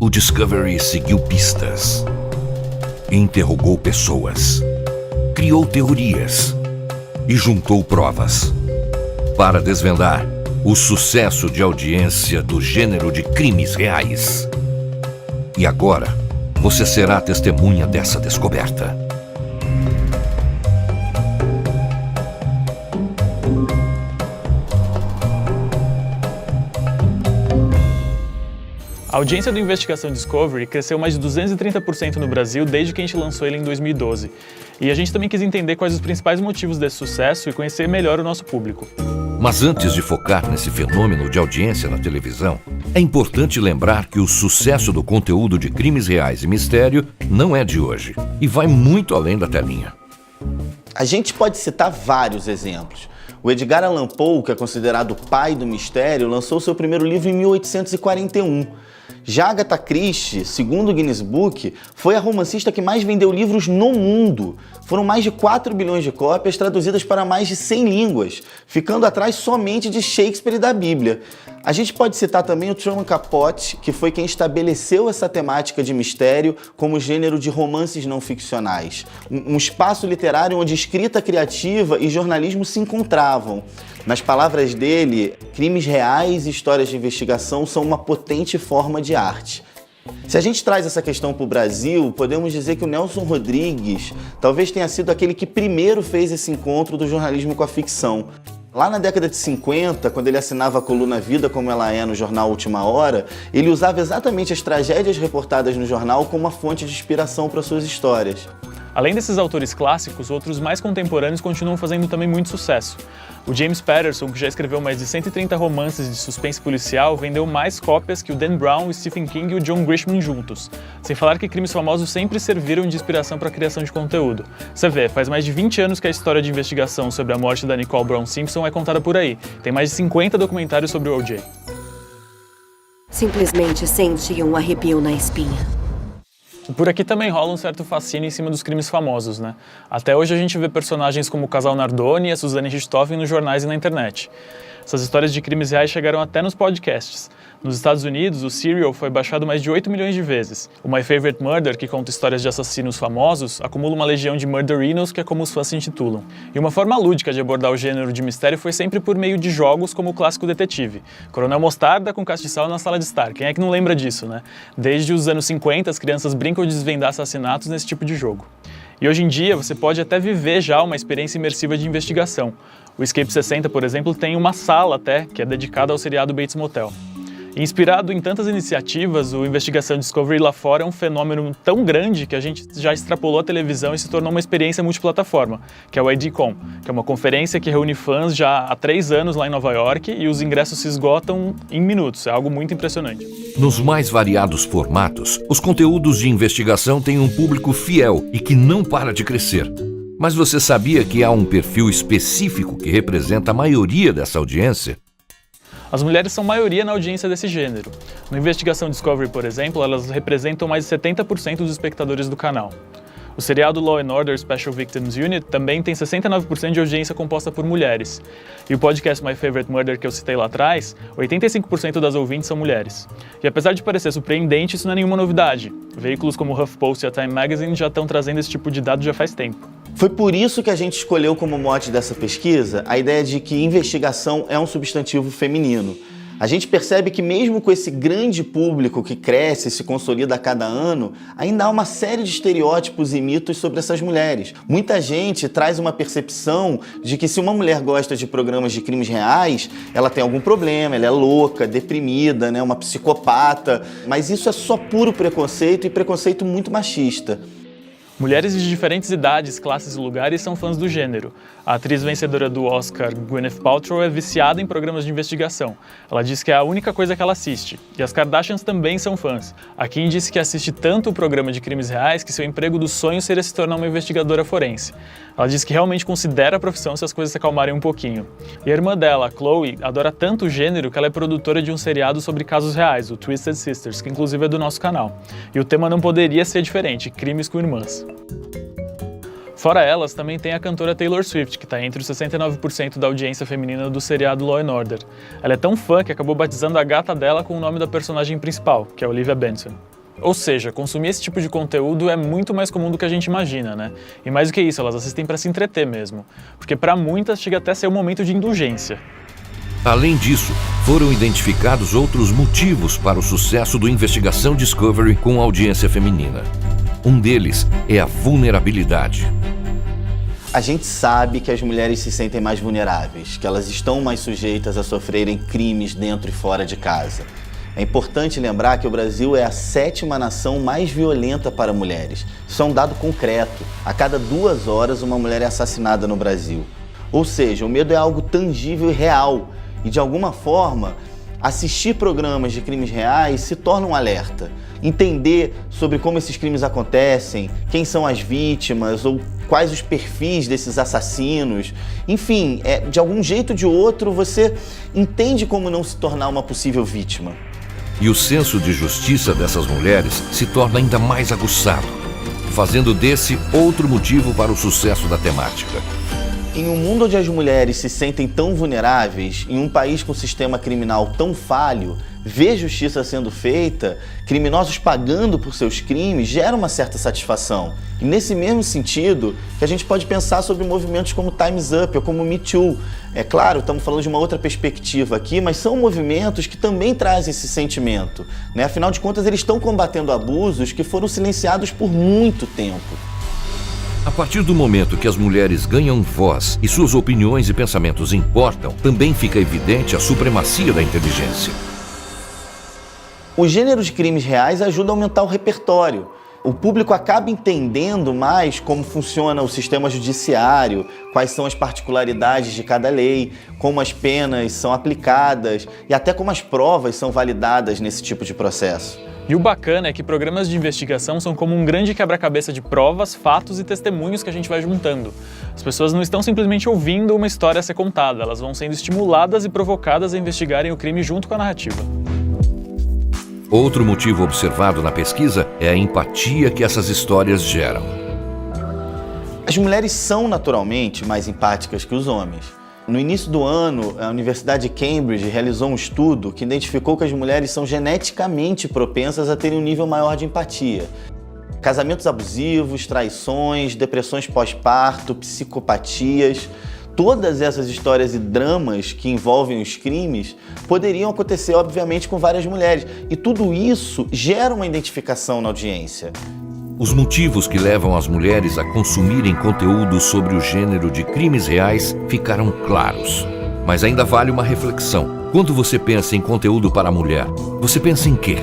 O Discovery seguiu pistas, interrogou pessoas, criou teorias e juntou provas para desvendar o sucesso de audiência do gênero de crimes reais. E agora, você será testemunha dessa descoberta. A audiência do Investigação Discovery cresceu mais de 230% no Brasil desde que a gente lançou ele em 2012. E a gente também quis entender quais os principais motivos desse sucesso e conhecer melhor o nosso público. Mas antes de focar nesse fenômeno de audiência na televisão, é importante lembrar que o sucesso do conteúdo de crimes reais e mistério não é de hoje e vai muito além da telinha. A gente pode citar vários exemplos. O Edgar Allan Poe, que é considerado o pai do mistério, lançou seu primeiro livro em 1841. Já Agatha Christie, segundo o Guinness Book, foi a romancista que mais vendeu livros no mundo. Foram mais de 4 bilhões de cópias traduzidas para mais de 100 línguas, ficando atrás somente de Shakespeare e da Bíblia. A gente pode citar também o Truman Capote, que foi quem estabeleceu essa temática de mistério como gênero de romances não ficcionais. Um espaço literário onde escrita criativa e jornalismo se encontravam. Nas palavras dele, crimes reais e histórias de investigação são uma potente forma de arte. Se a gente traz essa questão para o Brasil, podemos dizer que o Nelson Rodrigues talvez tenha sido aquele que primeiro fez esse encontro do jornalismo com a ficção. Lá na década de 50, quando ele assinava a coluna Vida Como Ela É no jornal Última Hora, ele usava exatamente as tragédias reportadas no jornal como uma fonte de inspiração para suas histórias. Além desses autores clássicos, outros mais contemporâneos continuam fazendo também muito sucesso. O James Patterson, que já escreveu mais de 130 romances de suspense policial, vendeu mais cópias que o Dan Brown, o Stephen King e o John Grisham juntos. Sem falar que crimes famosos sempre serviram de inspiração para a criação de conteúdo. Você vê, faz mais de 20 anos que a história de investigação sobre a morte da Nicole Brown Simpson é contada por aí. Tem mais de 50 documentários sobre o O.J. Simplesmente senti um arrepio na espinha. Por aqui também rola um certo fascínio em cima dos crimes famosos, né? Até hoje a gente vê personagens como o casal Nardoni e a Suzane Richthofen nos jornais e na internet. Essas histórias de crimes reais chegaram até nos podcasts. Nos Estados Unidos, o Serial foi baixado mais de 8 milhões de vezes. O My Favorite Murder, que conta histórias de assassinos famosos, acumula uma legião de murderinos, que é como os fãs se intitulam. E uma forma lúdica de abordar o gênero de mistério foi sempre por meio de jogos como o clássico Detetive. Coronel Mostarda com castiçal na sala de estar. Quem é que não lembra disso, né? Desde os anos 50, as crianças brincam de desvendar assassinatos nesse tipo de jogo. E hoje em dia, você pode até viver já uma experiência imersiva de investigação. O Escape 60, por exemplo, tem uma sala até, que é dedicada ao seriado Bates Motel. Inspirado em tantas iniciativas, o Investigação Discovery lá fora é um fenômeno tão grande que a gente já extrapolou a televisão e se tornou uma experiência multiplataforma, que é o IDCon, que é uma conferência que reúne fãs já há 3 anos lá em Nova York e os ingressos se esgotam em minutos, é algo muito impressionante. Nos mais variados formatos, os conteúdos de investigação têm um público fiel e que não para de crescer. Mas você sabia que há um perfil específico que representa a maioria dessa audiência? As mulheres são maioria na audiência desse gênero. No Investigação Discovery, por exemplo, elas representam mais de 70% dos espectadores do canal. O seriado Law & Order Special Victims Unit também tem 69% de audiência composta por mulheres. E o podcast My Favorite Murder que eu citei lá atrás, 85% das ouvintes são mulheres. E apesar de parecer surpreendente, isso não é nenhuma novidade. Veículos como o HuffPost e a Time Magazine já estão trazendo esse tipo de dado já faz tempo. Foi por isso que a gente escolheu como mote dessa pesquisa a ideia de que investigação é um substantivo feminino. A gente percebe que mesmo com esse grande público que cresce e se consolida a cada ano, ainda há uma série de estereótipos e mitos sobre essas mulheres. Muita gente traz uma percepção de que se uma mulher gosta de programas de crimes reais, ela tem algum problema, ela é louca, deprimida, né, uma psicopata, mas isso é só puro preconceito e preconceito muito machista. Mulheres de diferentes idades, classes e lugares são fãs do gênero. A atriz vencedora do Oscar, Gwyneth Paltrow, é viciada em programas de investigação. Ela diz que é a única coisa que ela assiste. E as Kardashians também são fãs. A Kim disse que assiste tanto o programa de crimes reais que seu emprego dos sonhos seria se tornar uma investigadora forense. Ela diz que realmente considera a profissão se as coisas se acalmarem um pouquinho. E a irmã dela, a Chloe, adora tanto o gênero que ela é produtora de um seriado sobre casos reais, o Twisted Sisters, que inclusive é do nosso canal. E o tema não poderia ser diferente, crimes com irmãs. Fora elas, também tem a cantora Taylor Swift, que está entre os 69% da audiência feminina do seriado Law & Order. Ela é tão fã que acabou batizando a gata dela com o nome da personagem principal, que é Olivia Benson. Ou seja, consumir esse tipo de conteúdo é muito mais comum do que a gente imagina, né? E mais do que isso, elas assistem para se entreter mesmo. Porque para muitas chega até a ser um momento de indulgência. Além disso, foram identificados outros motivos para o sucesso do Investigação Discovery com audiência feminina. Um deles é a vulnerabilidade. A gente sabe que as mulheres se sentem mais vulneráveis, que elas estão mais sujeitas a sofrerem crimes dentro e fora de casa. É importante lembrar que o Brasil é a 7ª nação mais violenta para mulheres. Isso é um dado concreto. A cada 2 horas, uma mulher é assassinada no Brasil. Ou seja, o medo é algo tangível e real. E, de alguma forma, assistir programas de crimes reais se torna um alerta. Entender sobre como esses crimes acontecem, quem são as vítimas ou quais os perfis desses assassinos. Enfim, de algum jeito ou de outro, você entende como não se tornar uma possível vítima. E o senso de justiça dessas mulheres se torna ainda mais aguçado, fazendo desse outro motivo para o sucesso da temática. Em um mundo onde as mulheres se sentem tão vulneráveis, em um país com um sistema criminal tão falho, ver justiça sendo feita, criminosos pagando por seus crimes, gera uma certa satisfação. E nesse mesmo sentido, que a gente pode pensar sobre movimentos como Time's Up ou como Me Too. É claro, estamos falando de uma outra perspectiva aqui, mas são movimentos que também trazem esse sentimento, né? Afinal de contas, eles estão combatendo abusos que foram silenciados por muito tempo. A partir do momento que as mulheres ganham voz e suas opiniões e pensamentos importam, também fica evidente a supremacia da inteligência. O gênero de crimes reais ajuda a aumentar o repertório. O público acaba entendendo mais como funciona o sistema judiciário, quais são as particularidades de cada lei, como as penas são aplicadas e até como as provas são validadas nesse tipo de processo. E o bacana é que programas de investigação são como um grande quebra-cabeça de provas, fatos e testemunhos que a gente vai juntando. As pessoas não estão simplesmente ouvindo uma história a ser contada, elas vão sendo estimuladas e provocadas a investigarem o crime junto com a narrativa. Outro motivo observado na pesquisa é a empatia que essas histórias geram. As mulheres são naturalmente mais empáticas que os homens. No início do ano, a Universidade de Cambridge realizou um estudo que identificou que as mulheres são geneticamente propensas a terem um nível maior de empatia. Casamentos abusivos, traições, depressões pós-parto, psicopatias, todas essas histórias e dramas que envolvem os crimes poderiam acontecer, obviamente, com várias mulheres. E tudo isso gera uma identificação na audiência. Os motivos que levam as mulheres a consumirem conteúdo sobre o gênero de crimes reais ficaram claros. Mas ainda vale uma reflexão. Quando você pensa em conteúdo para a mulher, você pensa em quê?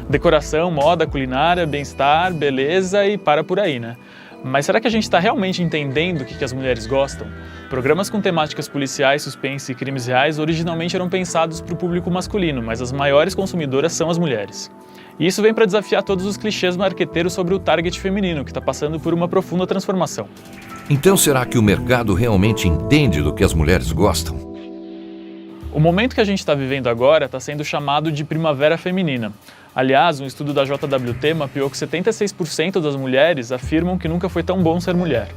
Decoração, moda, culinária, bem-estar, beleza e para por aí, né? Mas será que a gente está realmente entendendo o que as mulheres gostam? Programas com temáticas policiais, suspense e crimes reais originalmente eram pensados para o público masculino, mas as maiores consumidoras são as mulheres. E isso vem para desafiar todos os clichês marqueteiros sobre o target feminino, que está passando por uma profunda transformação. Então será que o mercado realmente entende do que as mulheres gostam? O momento que a gente está vivendo agora está sendo chamado de primavera feminina. Aliás, um estudo da JWT mapeou que 76% das mulheres afirmam que nunca foi tão bom ser mulher.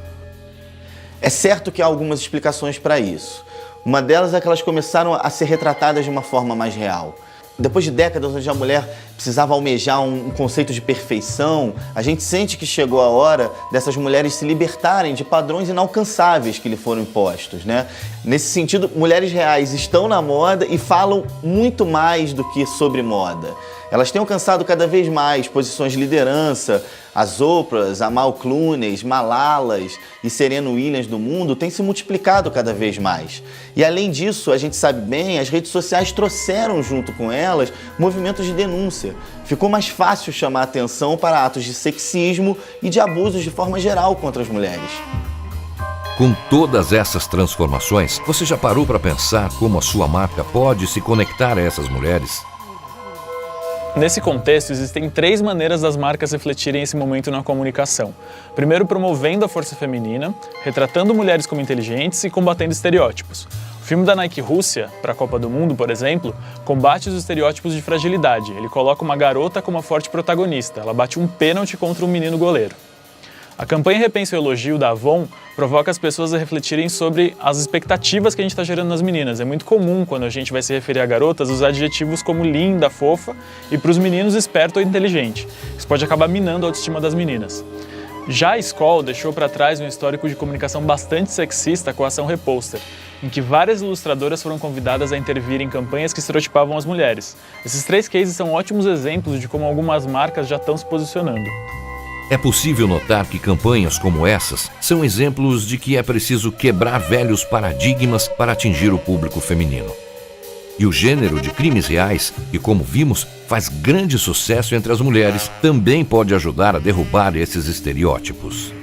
É certo que há algumas explicações para isso. Uma delas é que elas começaram a ser retratadas de uma forma mais real. Depois de décadas onde a mulher precisava almejar um conceito de perfeição, a gente sente que chegou a hora dessas mulheres se libertarem de padrões inalcançáveis que lhe foram impostos, né? Nesse sentido, mulheres reais estão na moda e falam muito mais do que sobre moda. Elas têm alcançado cada vez mais posições de liderança. As Oprahs, Amal Clooney, Malalas e Serena Williams do mundo têm se multiplicado cada vez mais. E além disso, a gente sabe bem, as redes sociais trouxeram junto com elas movimentos de denúncia. Ficou mais fácil chamar a atenção para atos de sexismo e de abusos de forma geral contra as mulheres. Com todas essas transformações, você já parou para pensar como a sua marca pode se conectar a essas mulheres? Nesse contexto, existem 3 maneiras das marcas refletirem esse momento na comunicação. Primeiro, promovendo a força feminina, retratando mulheres como inteligentes e combatendo estereótipos. O filme da Nike Rússia, para a Copa do Mundo, por exemplo, combate os estereótipos de fragilidade. Ele coloca uma garota como a forte protagonista, ela bate um pênalti contra um menino goleiro. A campanha Repense o Elogio da Avon provoca as pessoas a refletirem sobre as expectativas que a gente está gerando nas meninas. É muito comum, quando a gente vai se referir a garotas, usar adjetivos como linda, fofa e para os meninos esperto ou inteligente. Isso pode acabar minando a autoestima das meninas. Já a Skol deixou para trás um histórico de comunicação bastante sexista com a ação Reposter, em que várias ilustradoras foram convidadas a intervir em campanhas que estereotipavam as mulheres. Esses 3 cases são ótimos exemplos de como algumas marcas já estão se posicionando. É possível notar que campanhas como essas são exemplos de que é preciso quebrar velhos paradigmas para atingir o público feminino. E o gênero de crimes reais, que como vimos, faz grande sucesso entre as mulheres, também pode ajudar a derrubar esses estereótipos.